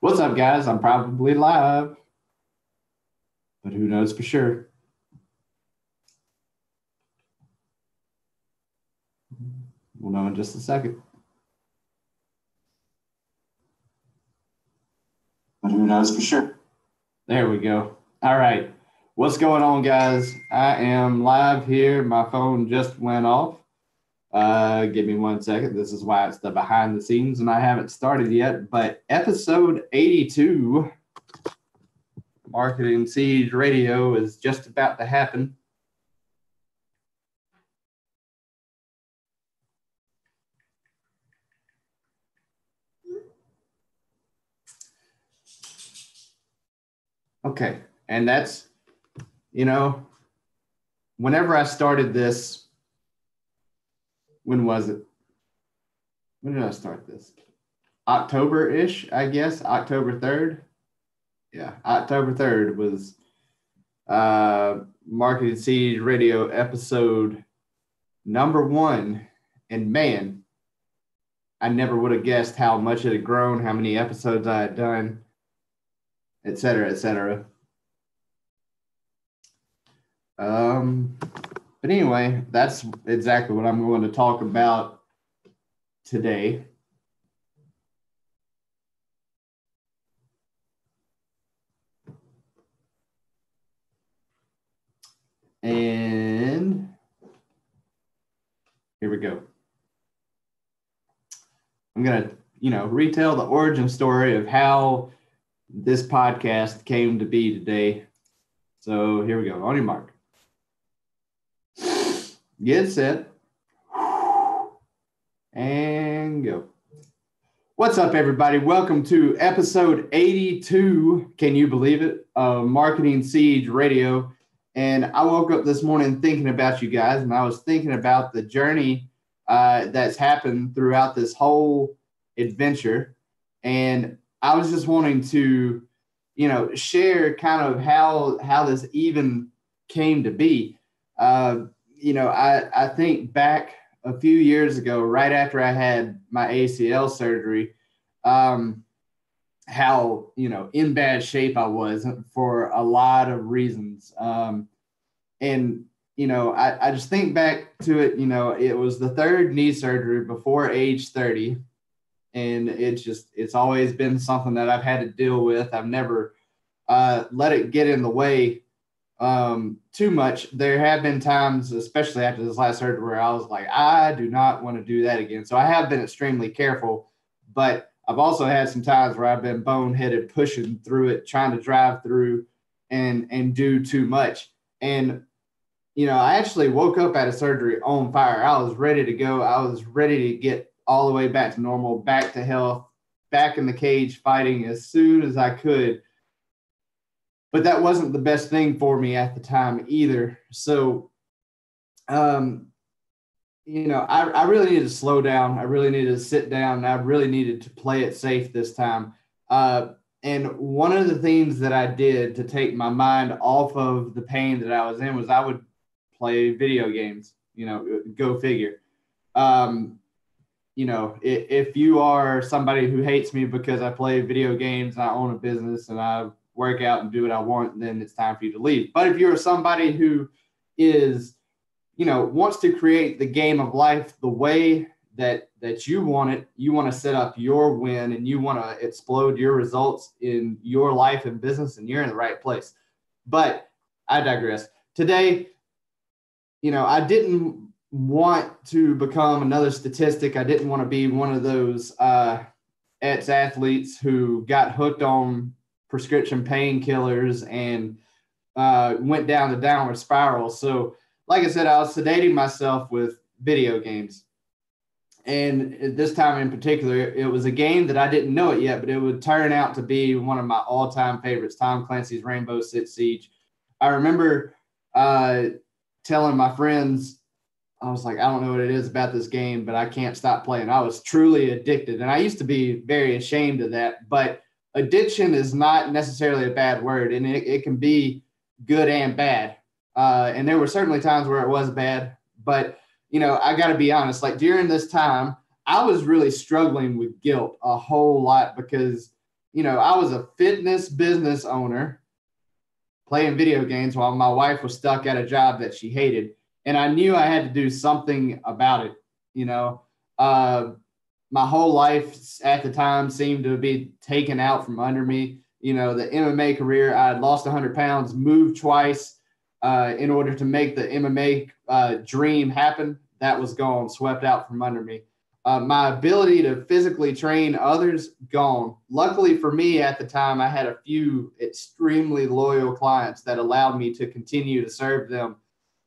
What's up, guys? I'm probably live, but who knows for sure? We'll know in just a second. But who knows for sure? There we go. All right. What's going on, guys? I am live here. My phone just went off. Give me 1 second. This is why it's the behind the scenes, and I haven't started yet. But episode 82, Marketing Siege Radio, is just about to happen. Okay. And that's, whenever I started this, when was it? When did I start this? October-ish, I guess. October 3rd. Yeah, October 3rd was Marketing Siege Radio episode number 1. And man, I never would have guessed how much it had grown, how many episodes I had done, et cetera, et cetera. But anyway, that's exactly what I'm going to talk about today. And here we go. I'm going to, retell the origin story of how this podcast came to be today. So here we go. On your mark. Get set. And go. What's up, everybody? Welcome to episode 82. Can you believe it? Marketing Siege Radio. And I woke up this morning thinking about you guys, and I was thinking about the journey that's happened throughout this whole adventure. And I was just wanting to, share kind of how this even came to be. I think back a few years ago, right after I had my ACL surgery, how, in bad shape I was for a lot of reasons. I just think back to it, it was the third knee surgery before age 30. And it's always been something that I've had to deal with. I've never let it get in the way too much. There have been times, especially after this last surgery, where I was like, I do not want to do that again. So I have been extremely careful, but I've also had some times where I've been boneheaded, pushing through it, trying to drive through and do too much. And, I actually woke up at a surgery on fire. I was ready to go. I was ready to get all the way back to normal, back to health, back in the cage fighting as soon as I could. But that wasn't the best thing for me at the time either. So, I really needed to slow down. I really needed to sit down. I really needed to play it safe this time. And one of the things that I did to take my mind off of the pain that I was in was I would play video games, go figure. If you are somebody who hates me because I play video games and I own a business and I work out and do what I want, then it's time for you to leave. But if you're somebody who is, wants to create the game of life the way that you want it, you want to set up your win and you want to explode your results in your life and business, and you're in the right place. But I digress. Today, I didn't want to become another statistic. I didn't want to be one of those ex-athletes who got hooked on prescription painkillers and went down the downward spiral. So, like I said, I was sedating myself with video games. And this time in particular, it was a game that I didn't know it yet, but it would turn out to be one of my all-time favorites, Tom Clancy's Rainbow Six Siege. I remember telling my friends, I was like, I don't know what it is about this game, but I can't stop playing. I was truly addicted. And I used to be very ashamed of that, but addiction is not necessarily a bad word, and it can be good and bad. And there were certainly times where it was bad, but I got to be honest, like during this time, I was really struggling with guilt a whole lot because I was a fitness business owner playing video games while my wife was stuck at a job that she hated. And I knew I had to do something about it. You know, my whole life at the time seemed to be taken out from under me. The MMA career, I had lost 100 pounds, moved twice in order to make the MMA dream happen. That was gone, swept out from under me. My ability to physically train others, gone. Luckily for me at the time, I had a few extremely loyal clients that allowed me to continue to serve them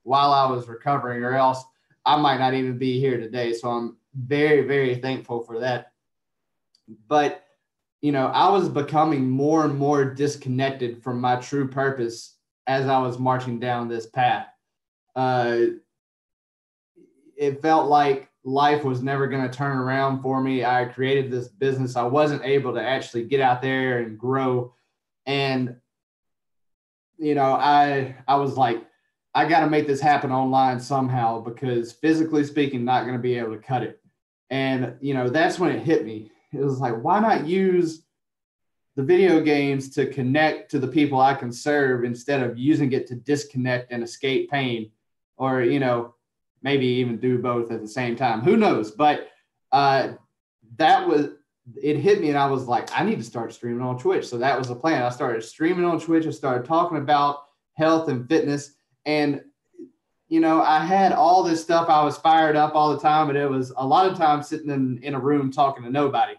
while I was recovering, or else I might not even be here today. So I'm very, very thankful for that. But, I was becoming more and more disconnected from my true purpose as I was marching down this path. It felt like life was never going to turn around for me. I created this business. I wasn't able to actually get out there and grow. And, I was like, I got to make this happen online somehow, because physically speaking, not going to be able to cut it. And, that's when it hit me. It was like, why not use the video games to connect to the people I can serve instead of using it to disconnect and escape pain, or, maybe even do both at the same time. Who knows? But it hit me, and I was like, I need to start streaming on Twitch. So that was the plan. I started streaming on Twitch. I started talking about health and fitness. And, I had all this stuff. I was fired up all the time, but it was a lot of times sitting in a room talking to nobody.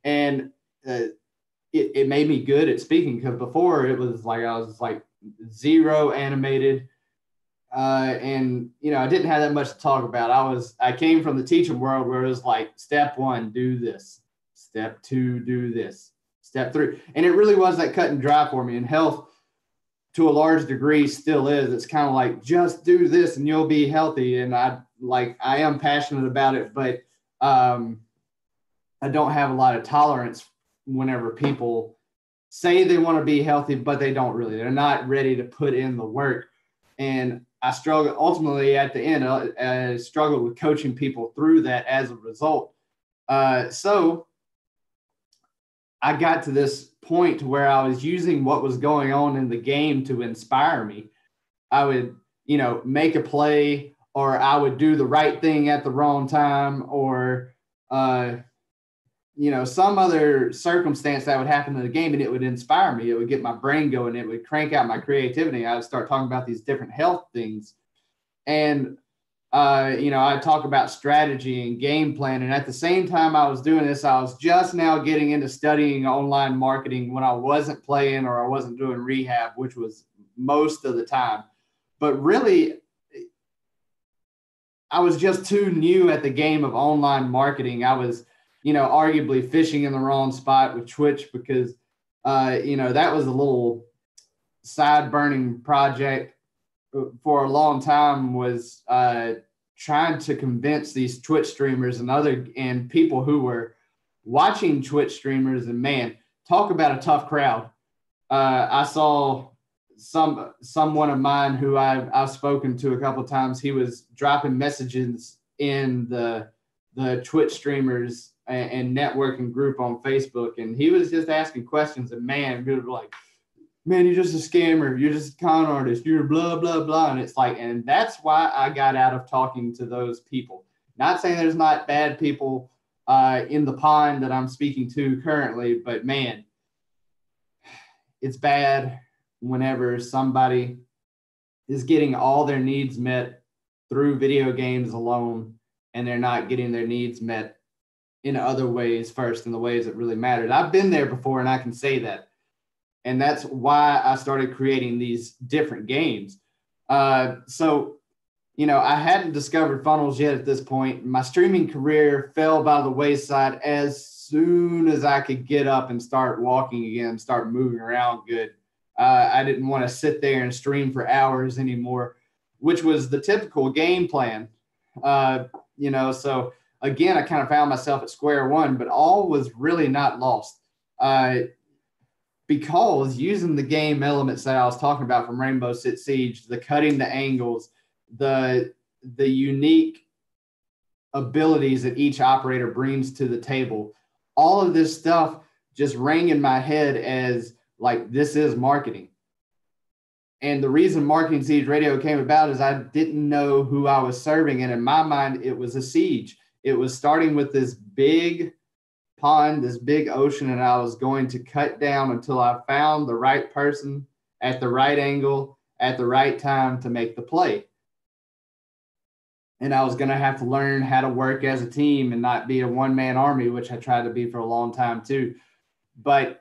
And it made me good at speaking, because before it was like I was like zero animated. And, I didn't have that much to talk about. I came from the teaching world where it was like, step 1, do this. Step 2, do this. Step 3. And it really was that cut and dry for me. And health, to a large degree, still is. It's kind of like, just do this and you'll be healthy. And I am passionate about it, but I don't have a lot of tolerance whenever people say they want to be healthy, but they don't really. They're not ready to put in the work. And I struggled ultimately at the end. I struggled with coaching people through that as a result. So I got to this point to where I was using what was going on in the game to inspire me. I would, make a play, or I would do the right thing at the wrong time, or, some other circumstance that would happen in the game, and it would inspire me. It would get my brain going. It would crank out my creativity. I would start talking about these different health things. And, I talk about strategy and game plan. And at the same time I was doing this, I was just now getting into studying online marketing when I wasn't playing or I wasn't doing rehab, which was most of the time. But really, I was just too new at the game of online marketing. I was, arguably fishing in the wrong spot with Twitch, because, that was a little side burning project for a long time, was trying to convince these Twitch streamers and people who were watching Twitch streamers. And man, talk about a tough crowd. I saw someone of mine who I've spoken to a couple of times. He was dropping messages in the Twitch streamers and networking group on Facebook, and he was just asking questions. And man, people were like, man, you're just a scammer. You're just a con artist. You're blah, blah, blah. And it's like, and that's why I got out of talking to those people. Not saying there's not bad people in the pond that I'm speaking to currently, but man, it's bad whenever somebody is getting all their needs met through video games alone, and they're not getting their needs met in other ways first, in the ways that really mattered. I've been there before, and I can say that. And that's why I started creating these different games. So, I hadn't discovered funnels yet at this point. My streaming career fell by the wayside as soon as I could get up and start walking again, start moving around good. I didn't want to sit there and stream for hours anymore, which was the typical game plan. So again, I kind of found myself at square one, but all was really not lost. Because using the game elements that I was talking about from Rainbow Six Siege, the cutting the angles, the unique abilities that each operator brings to the table, all of this stuff just rang in my head as like, this is marketing. And the reason Marketing Siege Radio came about is I didn't know who I was serving. And in my mind, it was a siege. It was starting with this big pond, this big ocean, and I was going to cut down until I found the right person at the right angle at the right time to make the play. And I was going to have to learn how to work as a team and not be a one-man army, which I tried to be for a long time too. But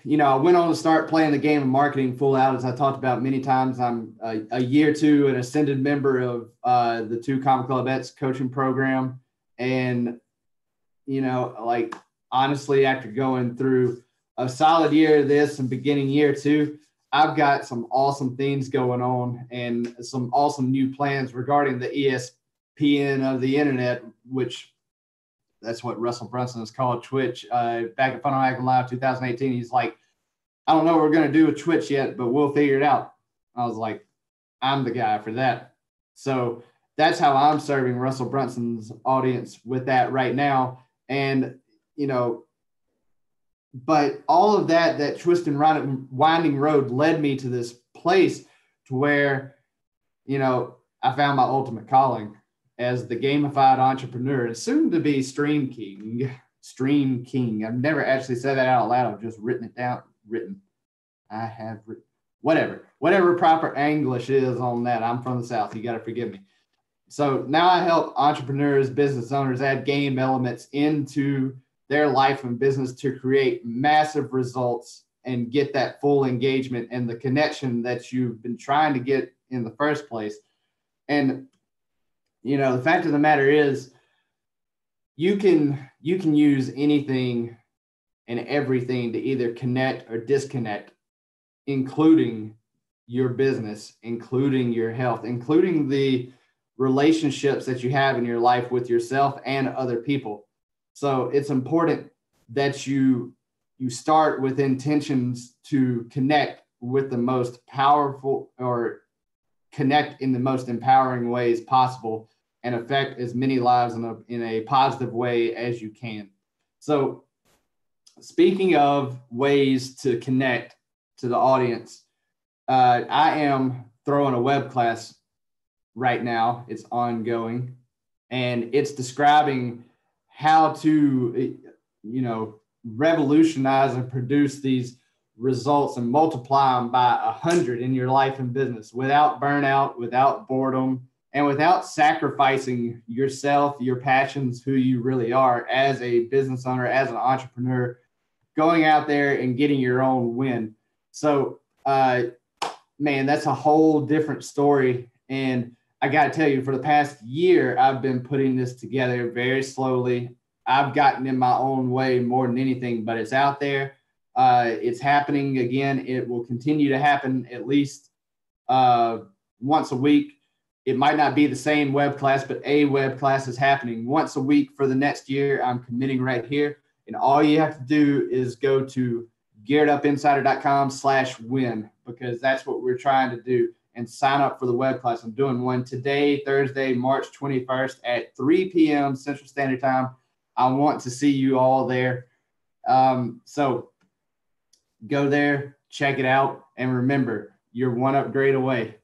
I went on to start playing the game of marketing full out. As I talked about many times, I'm a year two, an ascended member of the 2 Comma Club Vets coaching program. And, honestly, after going through a solid year of this and beginning year 2, I've got some awesome things going on and some awesome new plans regarding the ESPN of the internet, which that's what Russell Brunson has called Twitch. Back at Funnel Hacking Live 2018, he's like, I don't know what we're going to do with Twitch yet, but we'll figure it out. I was like, I'm the guy for that. So that's how I'm serving Russell Brunson's audience with that right now. And, but all of that twist and winding road led me to this place to where, I found my ultimate calling as the gamified entrepreneur and soon to be Stream King. I've never actually said that out loud. I've just written it down. I have written. Whatever proper English is on that. I'm from the South. You got to forgive me. So now I help entrepreneurs, business owners add game elements into their life and business to create massive results and get that full engagement and the connection that you've been trying to get in the first place. And, the fact of the matter is you can use anything and everything to either connect or disconnect, including your business, including your health, including the relationships that you have in your life with yourself and other people. So it's important that you start with intentions to connect with the most powerful or connect in the most empowering ways possible and affect as many lives in a positive way as you can. So speaking of ways to connect to the audience, I am throwing a web class right now. It's ongoing, and it's describing how to, revolutionize and produce these results and multiply them by 100 in your life and business without burnout, without boredom, and without sacrificing yourself, your passions, who you really are as a business owner, as an entrepreneur, going out there and getting your own win. So, man, that's a whole different story. And I got to tell you, for the past year, I've been putting this together very slowly. I've gotten in my own way more than anything, but it's out there. It's happening again. It will continue to happen at least once a week. It might not be the same web class, but a web class is happening once a week for the next year. I'm committing right here. And all you have to do is go to gearedupinsider.com/win, because that's what we're trying to do, and sign up for the web class. I'm doing one today, Thursday, March 21st at 3 p.m. Central Standard Time. I want to see you all there. So go there, check it out, and remember, you're one upgrade away.